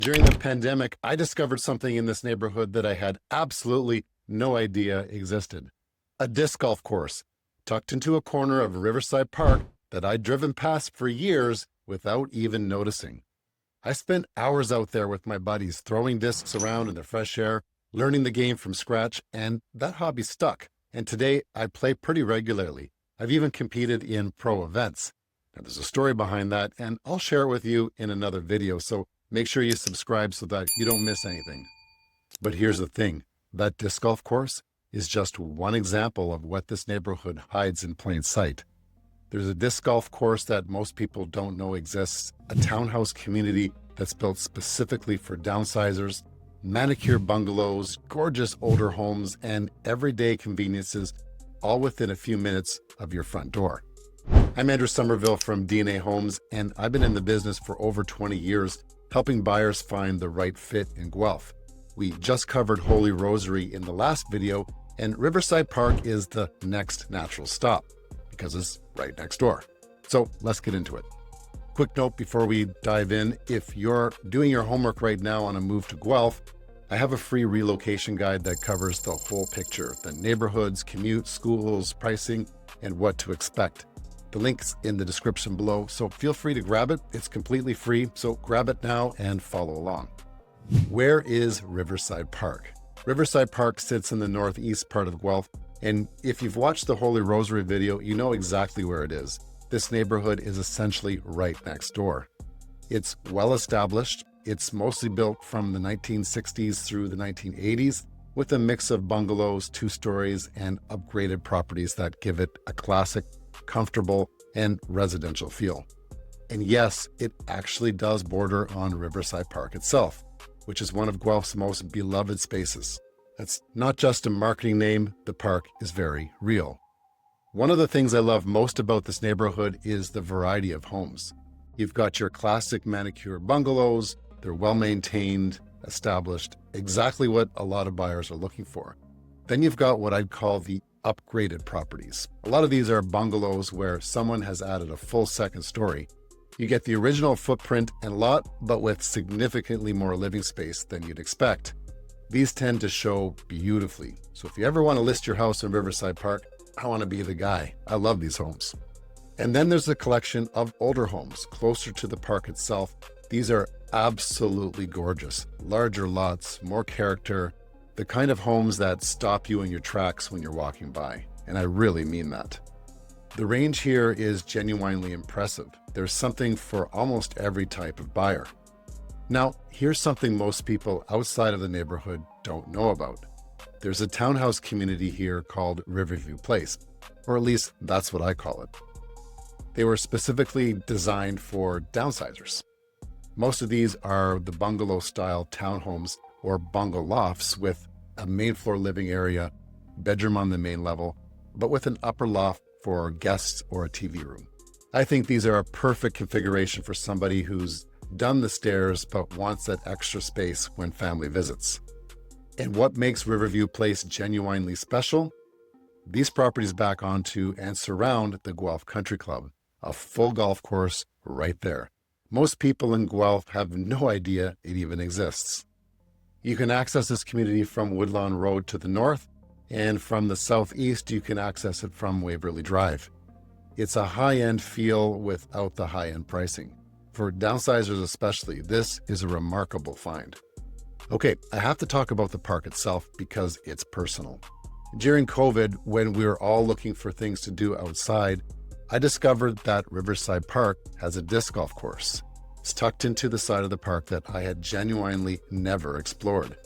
During the pandemic, I discovered something in this neighborhood that I had absolutely no idea existed. A disc golf course tucked into a corner of Riverside Park that I'd driven past for years without even noticing. I spent hours out there with my buddies throwing discs around in the fresh air, learning the game from scratch, and that hobby stuck. And today I play pretty regularly. I've even competed in pro events. Now there's a story behind that, and I'll share it with you in another video, so make sure you subscribe so that you don't miss anything. But here's the thing, that disc golf course is just one example of what this neighborhood hides in plain sight. There's a disc golf course that most people don't know exists, a townhouse community that's built specifically for downsizers, manicure bungalows, gorgeous older homes, and everyday conveniences, all within a few minutes of your front door. I'm Andrew Somerville from DNA Homes, and I've been in the business for over 20 years, helping buyers find the right fit in Guelph. We just covered Holy Rosary in the last video, and Riverside Park is the next natural stop because it's right next door. So let's get into it. Quick note before we dive in, if you're doing your homework right now on a move to Guelph, I have a free relocation guide that covers the whole picture, the neighborhoods, commute, schools, pricing, and what to expect. The link's in the description below, so feel free to grab it. It's completely free, so grab it now and follow along. Where is Riverside Park? Riverside Park sits in the northeast part of Guelph, and if you've watched the Holy Rosary video, you know exactly where it is. This neighborhood is essentially right next door. It's well established. It's mostly built from the 1960s through the 1980s, with a mix of bungalows, 2 stories, and upgraded properties that give it a classic, comfortable, and residential feel. And yes, it actually does border on Riverside Park itself, which is one of Guelph's most beloved spaces. That's not just a marketing name, the park is very real. One of the things I love most about this neighborhood is the variety of homes. You've got your classic manicure bungalows, they're well-maintained, established, exactly what a lot of buyers are looking for. Then you've got what I'd call the upgraded properties. A lot of these are bungalows where someone has added a full second story. You get the original footprint and lot, but with significantly more living space than you'd expect. These tend to show beautifully. So if you ever want to list your house in Riverside Park, I want to be the guy. I love these homes. And then there's a collection of older homes closer to the park itself. These are absolutely gorgeous. Larger lots, more character, the kind of homes that stop you in your tracks when you're walking by. And I really mean that. The range here is genuinely impressive. There's something for almost every type of buyer. Now, here's something most people outside of the neighborhood don't know about. There's a townhouse community here called Riverview Place, or at least that's what I call it. They were specifically designed for downsizers. Most of these are the bungalow-style townhomes or bungalofts with a main floor living area, bedroom on the main level, but with an upper loft for guests or a TV room. I think these are a perfect configuration for somebody who's done the stairs but wants that extra space when family visits. And what makes Riverview Place genuinely special? These properties back onto and surround the Guelph Country Club, a full golf course right there. Most people in Guelph have no idea it even exists. You can access this community from Woodlawn Road to the north, and from the southeast, you can access it from Waverly Drive. It's a high-end feel without the high-end pricing. For downsizers especially, this is a remarkable find. Okay, I have to talk about the park itself because it's personal. During COVID, when we were all looking for things to do outside, I discovered that Riverside Park has a disc golf course. It's tucked into the side of the park that I had genuinely never explored,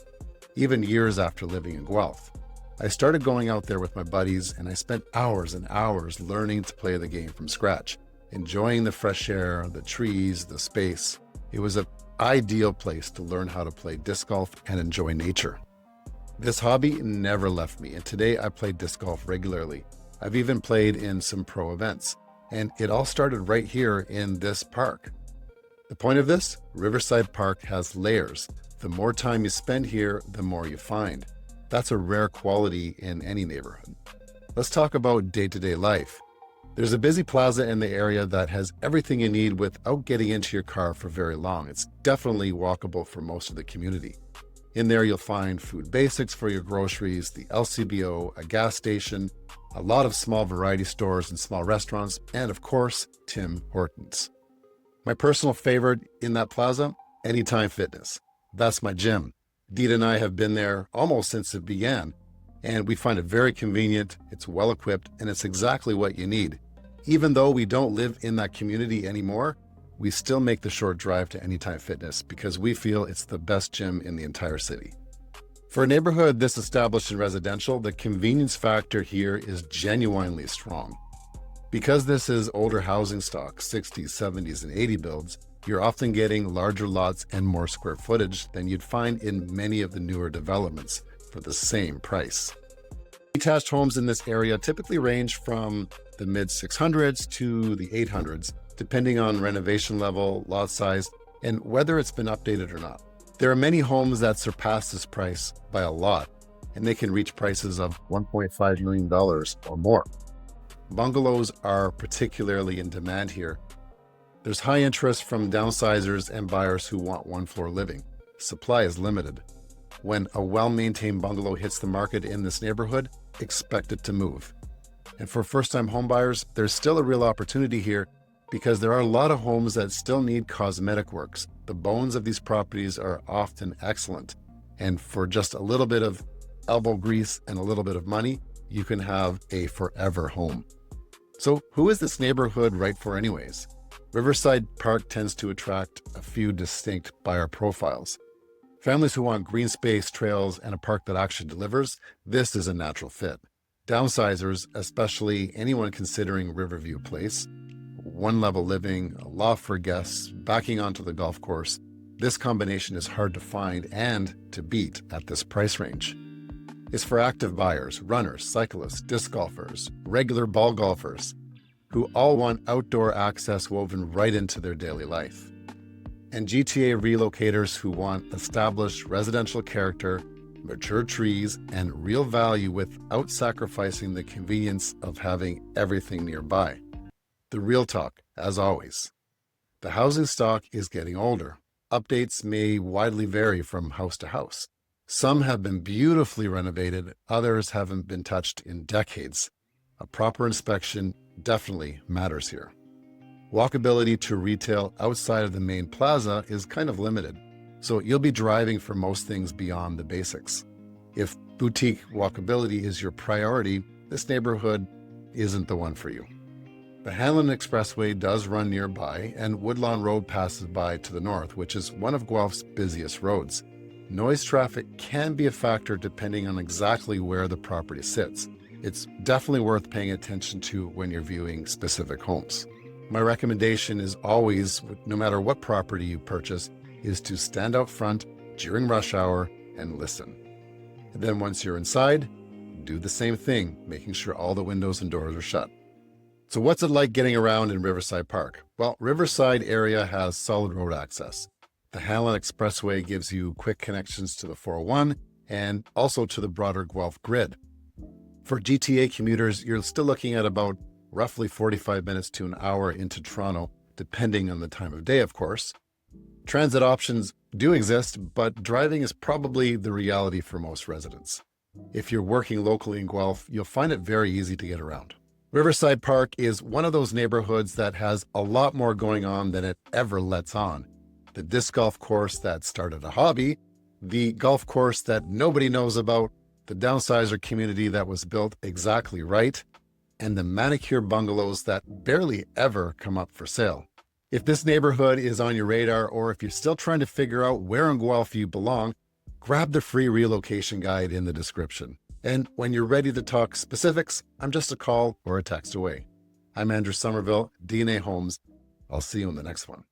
even years after living in Guelph. I started going out there with my buddies, and I spent hours and hours learning to play the game from scratch, enjoying the fresh air, the trees, the space. It was an ideal place to learn how to play disc golf and enjoy nature. This hobby never left me, and today I play disc golf regularly. I've even played in some pro events, and it all started right here in this park. The point of this, Riverside Park has layers. The more time you spend here, the more you find. That's a rare quality in any neighborhood. Let's talk about day-to-day life. There's a busy plaza in the area that has everything you need without getting into your car for very long. It's definitely walkable for most of the community. In there, you'll find food basics for your groceries, the LCBO, a gas station, a lot of small variety stores and small restaurants, and of course, Tim Hortons. My personal favorite in that plaza, Anytime Fitness. That's my gym. Deet and I have been there almost since it began, and we find it very convenient, it's well equipped, and it's exactly what you need. Even though we don't live in that community anymore, we still make the short drive to Anytime Fitness because we feel it's the best gym in the entire city. For a neighborhood this established in residential, the convenience factor here is genuinely strong. Because this is older housing stock, 60s, 70s, and 80 builds, you're often getting larger lots and more square footage than you'd find in many of the newer developments for the same price. Detached homes in this area typically range from the mid 600s to the 800s, depending on renovation level, lot size, and whether it's been updated or not. There are many homes that surpass this price by a lot, and they can reach prices of $1.5 million or more. Bungalows are particularly in demand here. There's high interest from downsizers and buyers who want one-floor living. Supply is limited. When a well-maintained bungalow hits the market in this neighborhood, expect it to move. And for first-time homebuyers, there's still a real opportunity here because there are a lot of homes that still need cosmetic works. The bones of these properties are often excellent. And for just a little bit of elbow grease and a little bit of money, you can have a forever home. So who is this neighborhood right for anyways? Riverside Park tends to attract a few distinct buyer profiles. Families who want green space, trails, and a park that actually delivers, this is a natural fit. Downsizers, especially anyone considering Riverview Place, one-level living, a loft for guests, backing onto the golf course, this combination is hard to find and to beat at this price range. It's for active buyers, runners, cyclists, disc golfers, regular ball golfers, who all want outdoor access woven right into their daily life. And GTA relocators who want established residential character, mature trees, and real value without sacrificing the convenience of having everything nearby. The real talk, as always. The housing stock is getting older. Updates may widely vary from house to house. Some have been beautifully renovated, others haven't been touched in decades. A proper inspection definitely matters here. Walkability to retail outside of the main plaza is kind of limited, so you'll be driving for most things beyond the basics. If boutique walkability is your priority, this neighborhood isn't the one for you. The Hanlon Expressway does run nearby, and Woodlawn Road passes by to the north, which is one of Guelph's busiest roads. Noise traffic can be a factor depending on exactly where the property sits. It's definitely worth paying attention to when you're viewing specific homes. My recommendation is always, no matter what property you purchase, is to stand out front during rush hour and listen. And then once you're inside, do the same thing, making sure all the windows and doors are shut. So what's it like getting around in Riverside Park? Well, Riverside area has solid road access. The Hanlon Expressway gives you quick connections to the 401 and also to the broader Guelph grid. For GTA commuters, you're still looking at about roughly 45 minutes to an hour into Toronto, depending on the time of day, of course. Transit options do exist, but driving is probably the reality for most residents. If you're working locally in Guelph, you'll find it very easy to get around. Riverside Park is one of those neighborhoods that has a lot more going on than it ever lets on. The disc golf course that started a hobby, the golf course that nobody knows about, the downsizer community that was built exactly right, and the manicure bungalows that barely ever come up for sale. If this neighborhood is on your radar, or if you're still trying to figure out where in Guelph you belong, grab the free relocation guide in the description. And when you're ready to talk specifics, I'm just a call or a text away. I'm Andrew Somerville, DNA Homes. I'll see you in the next one.